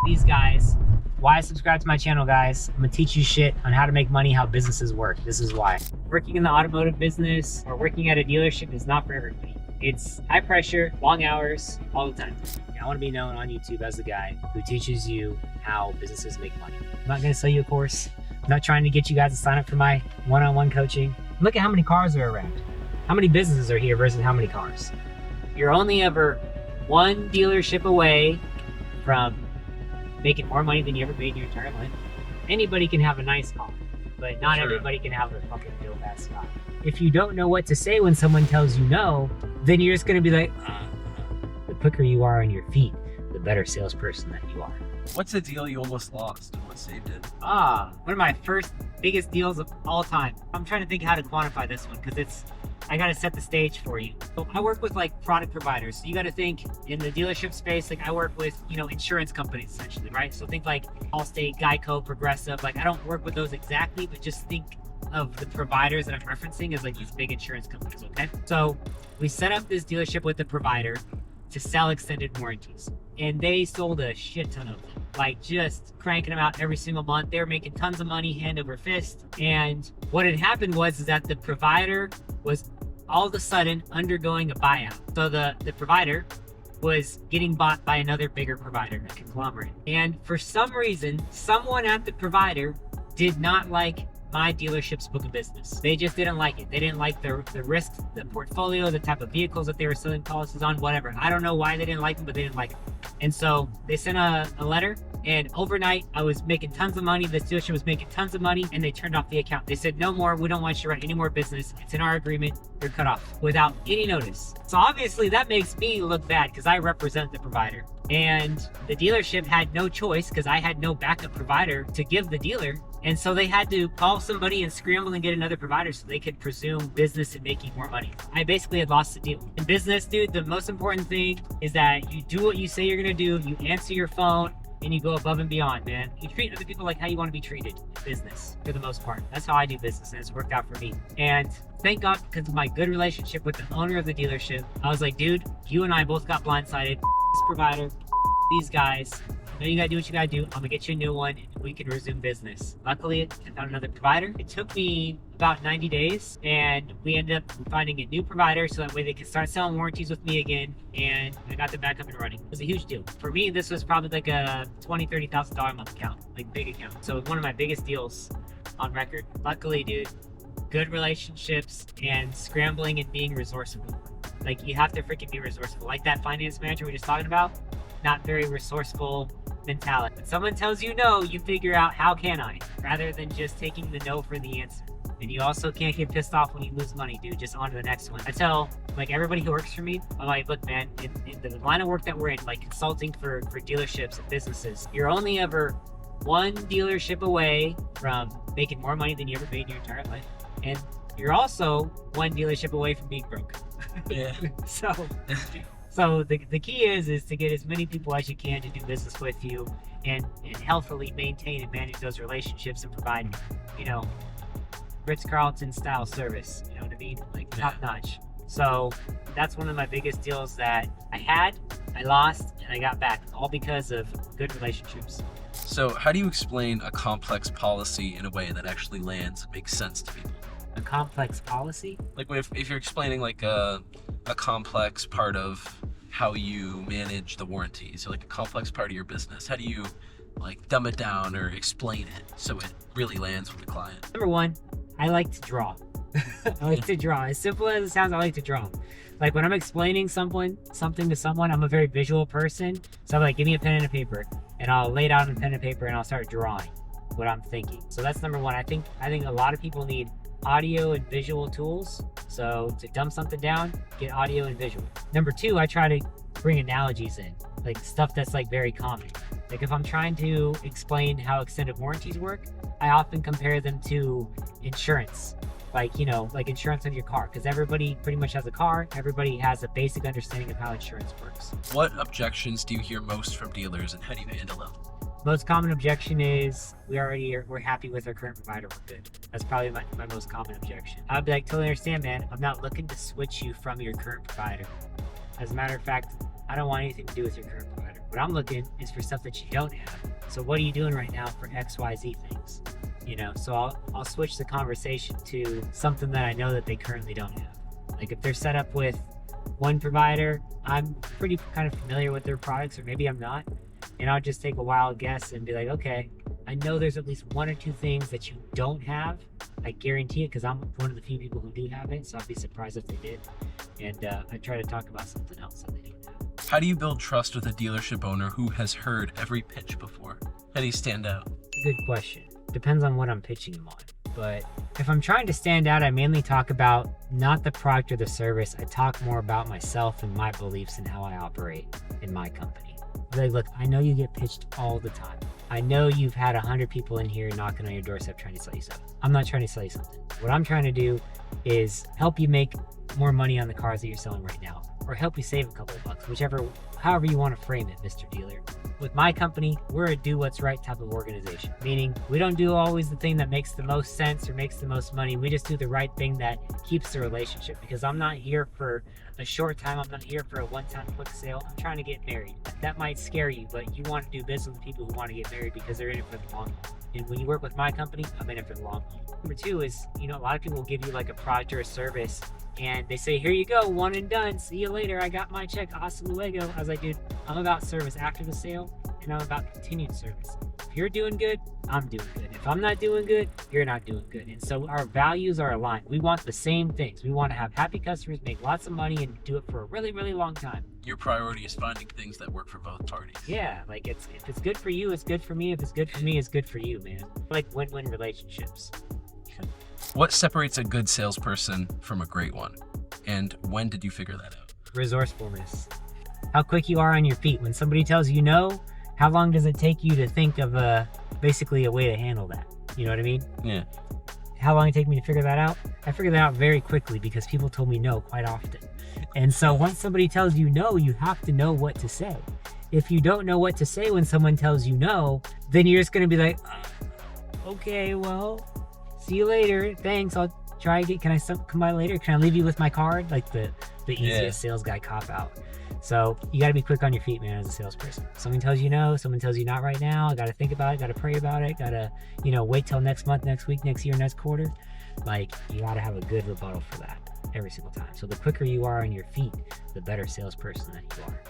these guys. Why subscribe to my channel, guys? I'm gonna teach you shit on how to make money, how businesses work. This is why. Working in the automotive business or working at a dealership is not for everybody. It's high pressure, long hours, all the time. I want to be known on YouTube as the guy who teaches you how businesses make money. I'm not gonna sell you a course. I'm not trying to get you guys to sign up for my one-on-one coaching. Look at how many cars are around. How many businesses are here versus how many cars? You're only ever one dealership away from making more money than you ever made in your entire life. Anybody can have a nice car, but not everybody can have a fucking dope ass car. If you don't know what to say when someone tells you no, then you're just gonna be like, the quicker you are on your feet, the better salesperson that you are. What's a deal you almost lost and what saved it? One of my first biggest deals of all time. I'm trying to think how to quantify this one because I gotta set the stage for you. So I work with like product providers. So you gotta think in the dealership space, like I work with, insurance companies essentially, right? So think like Allstate, Geico, Progressive. Like I don't work with those exactly, but just think of the providers that I'm referencing as like these big insurance companies, okay? So we set up this dealership with the provider to sell extended warranties. And they sold a shit ton of them, like just cranking them out every single month. They were making tons of money hand over fist. And what had happened was that the provider was all of a sudden undergoing a buyout. So the provider was getting bought by another bigger provider, a conglomerate. And for some reason, someone at the provider did not like my dealership's book of business. They just didn't like it. They didn't like the risks, the portfolio, the type of vehicles that they were selling policies on, whatever. I don't know why they didn't like them, but they didn't like it. And so they sent a letter, and overnight I was making tons of money. This dealership was making tons of money, and they turned off the account. They said, no more, we don't want you to write any more business. It's in our agreement, you're cut off without any notice. So obviously that makes me look bad because I represent the provider. And the dealership had no choice because I had no backup provider to give the dealer. And so they had to call somebody and scramble and get another provider so they could presume business and making more money. I basically had lost the deal. In business, dude, the most important thing is that you do what you say you're gonna do, you answer your phone, and you go above and beyond, man. You treat other people like how you want to be treated in business, for the most part. That's how I do business, and it's worked out for me. And thank God, because of my good relationship with the owner of the dealership, I was like, dude, you and I both got blindsided. This provider, these guys, I know you gotta do what you gotta do. I'm gonna get you a new one and we can resume business. Luckily, I found another provider. It took me about 90 days and we ended up finding a new provider so that way they could start selling warranties with me again, and I got them back up and running. It was a huge deal. For me, this was probably like a $20,000, $30,000 a month account, like big account. So one of my biggest deals on record. Luckily, dude, good relationships and scrambling and being resourceful. Like you have to freaking be resourceful. Like that finance manager we were just talking about, not very resourceful mentality. When someone tells you no, you figure out how can I, rather than just taking the no for the answer. And you also can't get pissed off when you lose money, dude. Just on to the next one. I tell like everybody who works for me, I'm like, look, man, in the line of work that we're in, like consulting for dealerships and businesses, you're only ever one dealership away from making more money than you ever made in your entire life. And you're also one dealership away from being broke. Yeah. So the key is to get as many people as you can to do business with you and healthily maintain and manage those relationships and provide, Ritz-Carlton style service, you know what I mean? Like top notch. So that's one of my biggest deals that I lost, and I got back, all because of good relationships. So how do you explain a complex policy in a way that actually lands and makes sense to people? A complex policy? Like if you're explaining like a complex part of how you manage the warranty, so like a complex part of your business, how do you like dumb it down or explain it so it really lands with the client? Number one, I like to draw. I like to draw. As simple as it sounds, I like to draw. Like when I'm explaining something to someone, I'm a very visual person. So I'm like, give me a pen and a paper, and I'll lay down a pen and paper and I'll start drawing what I'm thinking. So that's number one. I think a lot of people need audio and visual tools. So to dumb something down, get audio and visual. Number two, I try to bring analogies in, like stuff that's like very common. Like if I'm trying to explain how extended warranties work, I often compare them to insurance. Like insurance on your car, because everybody pretty much has a car. Everybody has a basic understanding of how insurance works. What objections do you hear most from dealers, and how do you handle them? Most common objection is we're happy with our current provider, we're good. That's probably my most common objection. I'd be like, totally understand, man. I'm not looking to switch you from your current provider. As a matter of fact, I don't want anything to do with your current provider. What I'm looking is for stuff that you don't have. So what are you doing right now for XYZ things? So I'll switch the conversation to something that I know that they currently don't have. Like if they're set up with one provider, I'm pretty kind of familiar with their products, or maybe I'm not. And I'll just take a wild guess and be like, okay, I know there's at least one or two things that you don't have. I guarantee it, because I'm one of the few people who do have it. So I'd be surprised if they did. And I try to talk about something else that they don't have. How do you build trust with a dealership owner who has heard every pitch before? How do you stand out? Good question. Depends on what I'm pitching them on. But if I'm trying to stand out, I mainly talk about not the product or the service. I talk more about myself and my beliefs and how I operate in my company. Like, look, I know you get pitched all the time. I know you've had 100 people in here knocking on your doorstep trying to sell you something. I'm not trying to sell you something. What I'm trying to do is help you make more money on the cars that you're selling right now, or help you save a couple of bucks, however you want to frame it, Mr. Dealer. With my company, we're a do what's right type of organization, meaning we don't do always the thing that makes the most sense or makes the most money. We just do the right thing that keeps the relationship, because I'm not here for a short time. I'm not here for a one-time quick sale. I'm trying to get married. That might scare you, but you want to do business with people who want to get married because they're in it for the long haul. And when you work with my company, I'm in it for the long haul. Number two is, a lot of people will give you like a product or a service and they say, here you go, one and done. See you later. I got my check. Hasta luego. I was like, dude, I'm about service after the sale, and I'm about continued service. If you're doing good, I'm doing good. If I'm not doing good, you're not doing good. And so our values are aligned. We want the same things. We want to have happy customers, make lots of money, and do it for a really, really long time. Your priority is finding things that work for both parties. Yeah, like if it's good for you, it's good for me. If it's good for me, it's good for you, man. Like win-win relationships. What separates a good salesperson from a great one? And when did you figure that out? Resourcefulness. How quick you are on your feet. When somebody tells you no, how long does it take you to think of basically a way to handle that? You know what I mean? Yeah. How long did it take me to figure that out? I figured that out very quickly because people told me no quite often. And so once somebody tells you no, you have to know what to say. If you don't know what to say when someone tells you no, then you're just going to be like, okay, well, see you later. Thanks. I'll try again. Can I come by later? Can I leave you with my card? Like the easiest sales guy cop out. So you got to be quick on your feet, man, as a salesperson. Someone tells you no, someone tells you not right now. I got to think about it. Got to pray about it. Got to, wait till next month, next week, next year, next quarter. Like, you got to have a good rebuttal for that every single time. So the quicker you are on your feet, the better salesperson that you are.